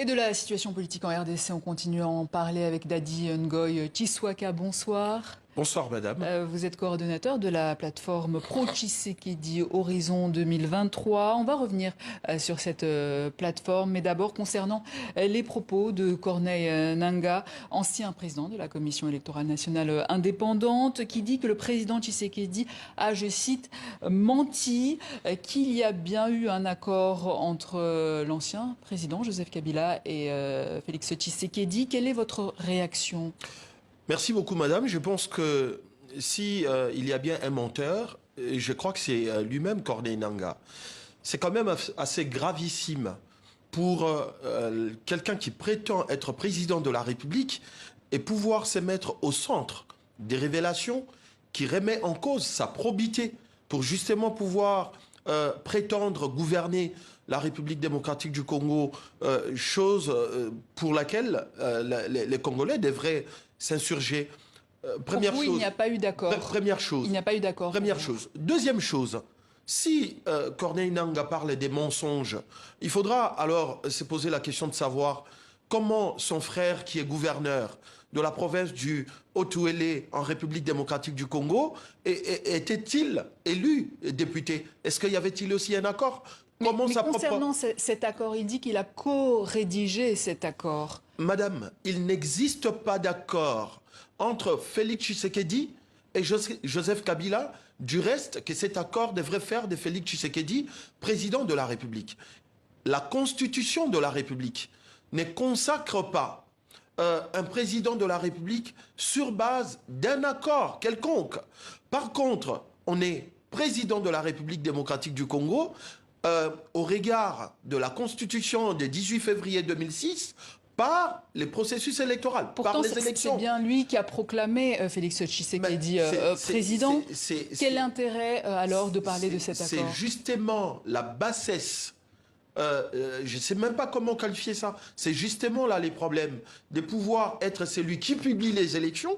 Et de la situation politique en RDC, on continue à en parler avec Dadi Ngoy Tshiswaka. Bonsoir. Bonsoir madame. Vous êtes coordonnateur de la plateforme Pro-Tshisekedi Horizon 2023. On va revenir sur cette plateforme, mais d'abord concernant les propos de Corneille Nangaa, ancien président de la Commission électorale nationale indépendante, qui dit que le président Tshisekedi a, je cite, menti, qu'il y a bien eu un accord entre l'ancien président Joseph Kabila et Félix Tshisekedi. Quelle est votre réaction ? Merci beaucoup madame. Je pense que si il y a bien un menteur, je crois que c'est lui-même Corneille Nangaa. C'est quand même assez gravissime pour quelqu'un qui prétend être président de la République et pouvoir se mettre au centre des révélations qui remet en cause sa probité pour justement pouvoir prétendre gouverner la République démocratique du Congo, chose pour laquelle les Congolais devraient s'insurger. Première chose. Il n'y a pas eu d'accord. Première chose. Il n'y a pas eu d'accord. Première chose. Deuxième chose. Si Corneille Nangaa parle des mensonges, il faudra alors se poser la question de savoir comment son frère, qui est gouverneur de la province du Haut-Uélé en République démocratique du Congo, était-il élu député? Est-ce qu'il y avait-il aussi un accord? Mais concernant cet accord, il dit qu'il a co-rédigé cet accord. Madame, il n'existe pas d'accord entre Félix Tshisekedi et Joseph Kabila. Du reste, que cet accord devrait faire de Félix Tshisekedi président de la République. La Constitution de la République ne consacre pas un président de la République sur base d'un accord quelconque. Par contre, on est président de la République démocratique du Congo au regard de la Constitution du 18 février 2006 par les processus électoraux, par les élections. C'est bien lui qui a proclamé Félix Tshisekedi président. Quel intérêt alors de parler de cet accord? C'est justement la bassesse. Je ne sais même pas comment qualifier ça. C'est justement là les problèmes de pouvoir être celui qui publie les élections,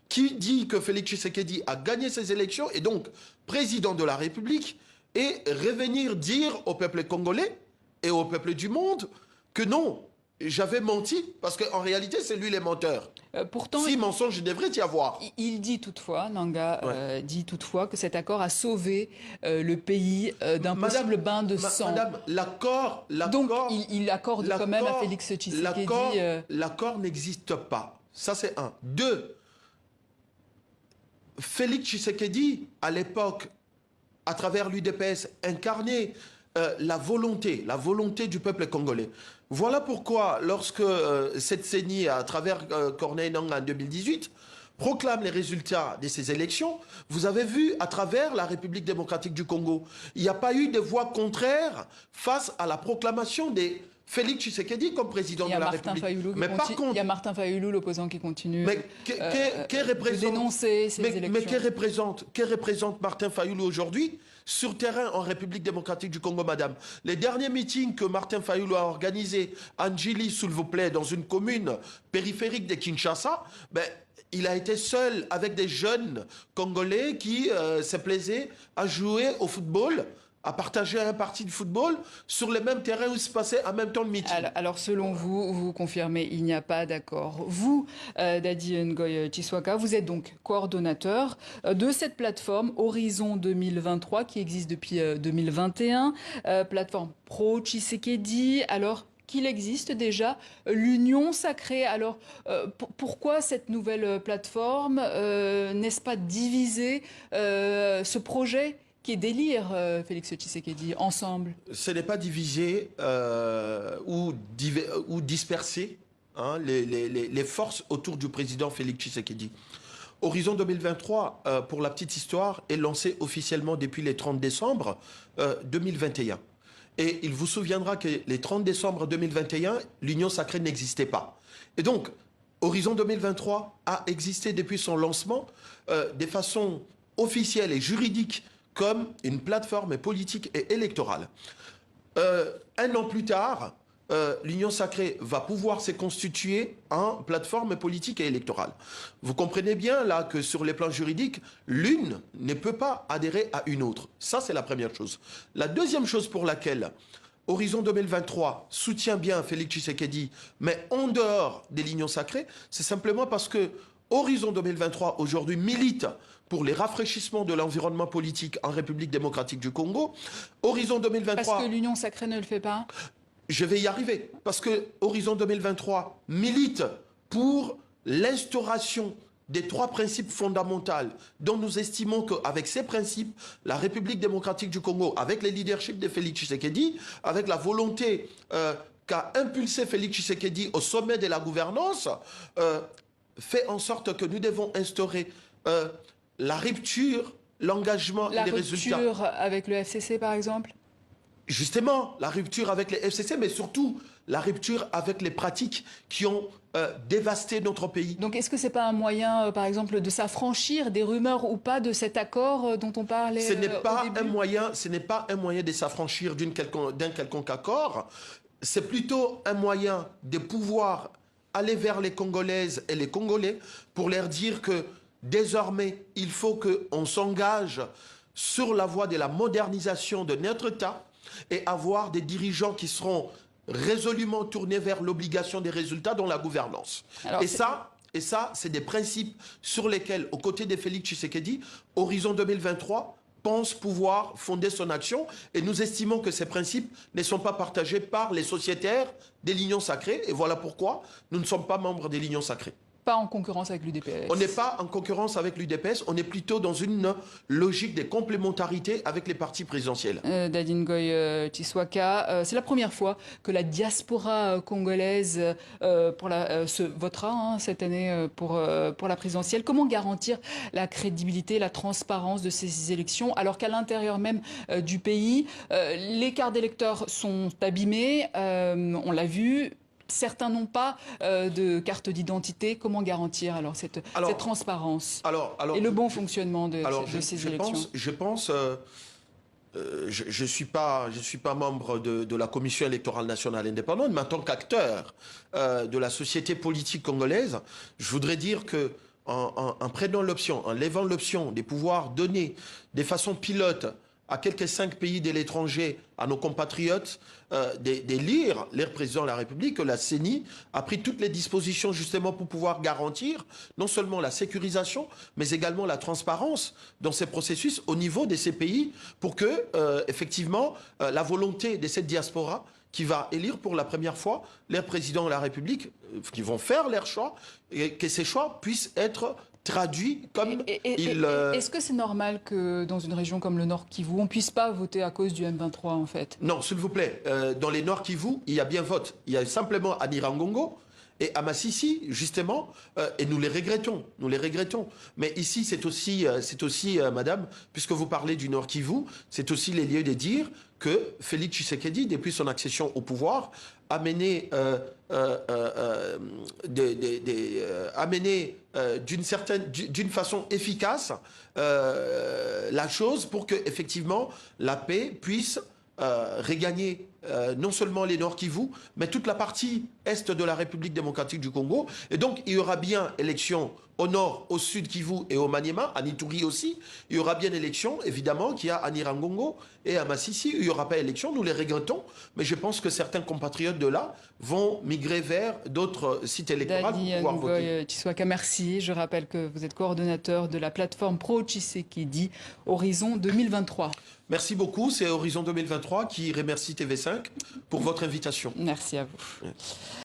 qui dit que Félix Tshisekedi a gagné ces élections et donc président de la République, et revenir dire au peuple congolais et au peuple du monde que non, j'avais menti, parce qu'en réalité, c'est lui le menteur. Pourtant, si mensonge devrait y avoir. Il dit toutefois, Nangaa dit toutefois que cet accord a sauvé le pays d'un possible bain de sang. Madame, l'accord... Donc, il accorde quand même à Félix Tshisekedi... L'accord n'existe pas. Ça, c'est un. Deux, Félix Tshisekedi, à l'époque, à travers l'UDPS, incarnait la volonté du peuple congolais. Voilà pourquoi, lorsque cette CENI, à travers Corneille Nangaa en 2018, proclame les résultats de ces élections, vous avez vu à travers la République démocratique du Congo, il n'y a pas eu de voix contraires face à la proclamation des Félix Tshisekedi comme président de la République. Mais par contre, il y a Martin Fayulu, l'opposant, qui continue de dénoncer ces élections. Mais que représente Martin Fayulu aujourd'hui sur terrain en République démocratique du Congo, madame? Les derniers meetings que Martin Fayulu a organisés, Anjili, s'il vous plaît, dans une commune périphérique de Kinshasa, il a été seul avec des jeunes Congolais qui se plaisaient à jouer au football, à partager un parti de football sur les mêmes terrains où se passait en même temps le meeting. Alors selon vous, vous confirmez, il n'y a pas d'accord. Vous, Dadi Ngoy Tshiswaka, vous êtes donc coordonnateur de cette plateforme Horizon 2023 qui existe depuis 2021, plateforme pro-Tshisekedi. Alors qu'il existe déjà l'Union sacrée. Alors pourquoi cette nouvelle plateforme? N'est-ce pas diviser ce projet qui est délire, Félix Tshisekedi, ensemble? Ce n'est pas diviser ou disperser les forces autour du président Félix Tshisekedi. Horizon 2023, pour la petite histoire, est lancé officiellement depuis le 30 décembre 2021. Et il vous souviendra que les 30 décembre 2021, l'Union sacrée n'existait pas. Et donc, Horizon 2023 a existé depuis son lancement de façon officielle et juridique comme une plateforme politique et électorale. Un an plus tard, l'Union sacrée va pouvoir se constituer en plateforme politique et électorale. Vous comprenez bien là que sur les plans juridiques, l'une ne peut pas adhérer à une autre. Ça, c'est la première chose. La deuxième chose pour laquelle Horizon 2023 soutient bien Félix Tshisekedi, mais en dehors des lignes sacrées, c'est simplement parce que Horizon 2023 aujourd'hui milite pour les rafraîchissements de l'environnement politique en République démocratique du Congo. Horizon 2023... Parce que l'union sacrée ne le fait pas? Je vais y arriver. Parce que Horizon 2023 milite pour l'instauration des 3 principes fondamentaux dont nous estimons qu'avec ces principes, la République démocratique du Congo, avec les leaderships de Félix Tshisekedi, avec la volonté qu'a impulsé Félix Tshisekedi au sommet de la gouvernance, fait en sorte que nous devons instaurer la rupture, l'engagement et les résultats. La rupture avec le FCC, par exemple? Justement, la rupture avec les FCC, mais surtout la rupture avec les pratiques qui ont dévasté notre pays. Donc est-ce que ce n'est pas un moyen, par exemple, de s'affranchir des rumeurs ou pas de cet accord dont on parlait Ce n'est pas au début? ce n'est pas un moyen de s'affranchir d'un quelconque accord. C'est plutôt un moyen de pouvoir aller vers les Congolaises et les Congolais pour leur dire que désormais, il faut qu'on s'engage sur la voie de la modernisation de notre État et avoir des dirigeants qui seront résolument tournés vers l'obligation des résultats dans la gouvernance. Alors, et ça, c'est des principes sur lesquels, aux côtés de Félix Tshisekedi, Horizon 2023 pense pouvoir fonder son action. Et nous estimons que ces principes ne sont pas partagés par les sociétaires des lignes sacrées. Et voilà pourquoi nous ne sommes pas membres des lignes sacrées. Pas en concurrence avec l'UDPS. On n'est pas en concurrence avec l'UDPS, on est plutôt dans une logique de complémentarité avec les partis présidentiels. Daddy Ngoyi Tshiswaka, c'est la première fois que la diaspora congolaise votera cette année pour la présidentielle. Comment garantir la crédibilité, la transparence de ces élections, alors qu'à l'intérieur même du pays, les cartes d'électeurs sont abîmées, on l'a vu. Certains n'ont pas de carte d'identité. Comment garantir alors cette transparence et le bon fonctionnement de ces élections? Je suis pas membre de la Commission électorale nationale indépendante, mais en tant qu'acteur de la société politique congolaise, je voudrais dire que en prenant l'option, en levant l'option de pouvoir donner de façon pilote à quelques 5 pays de l'étranger, à nos compatriotes, d'élire leur président de la République, que la CENI a pris toutes les dispositions justement pour pouvoir garantir non seulement la sécurisation, mais également la transparence dans ces processus au niveau de ces pays, pour que, effectivement, la volonté de cette diaspora qui va élire pour la première fois leur président de la République, qui vont faire leur choix, et que ces choix puissent être traduit comme Est-ce que c'est normal que dans une région comme le Nord Kivu, on ne puisse pas voter à cause du M23 en fait? Non, s'il vous plaît. Dans les Nord Kivu, il y a bien vote. Il y a simplement à Nirangongo et à Massissi, justement, et nous les regrettons. Nous les regrettons. Mais ici, c'est aussi madame, puisque vous parlez du Nord Kivu, c'est aussi les lieux de dire que Félix Tshisekedi, depuis son accession au pouvoir, a mené d'une façon efficace la chose pour que effectivement la paix puisse regagner non seulement les Nord Kivu, mais toute la partie est de la République démocratique du Congo. Et donc il y aura bien élection au nord, au sud Kivu et au Maniema, à Ituri aussi. Il y aura bien élection, évidemment, qu'il y a à Nirangongo et à Massissi. Il n'y aura pas élection, nous les regrettons, mais je pense que certains compatriotes de là vont migrer vers d'autres sites électoraux pour pouvoir voter. Tshiswaka, merci. Je rappelle que vous êtes coordonnateur de la plateforme Pro-Tshisekedi Horizon 2023. Merci beaucoup, c'est Horizon 2023 qui remercie TV5 pour votre invitation. Merci à vous.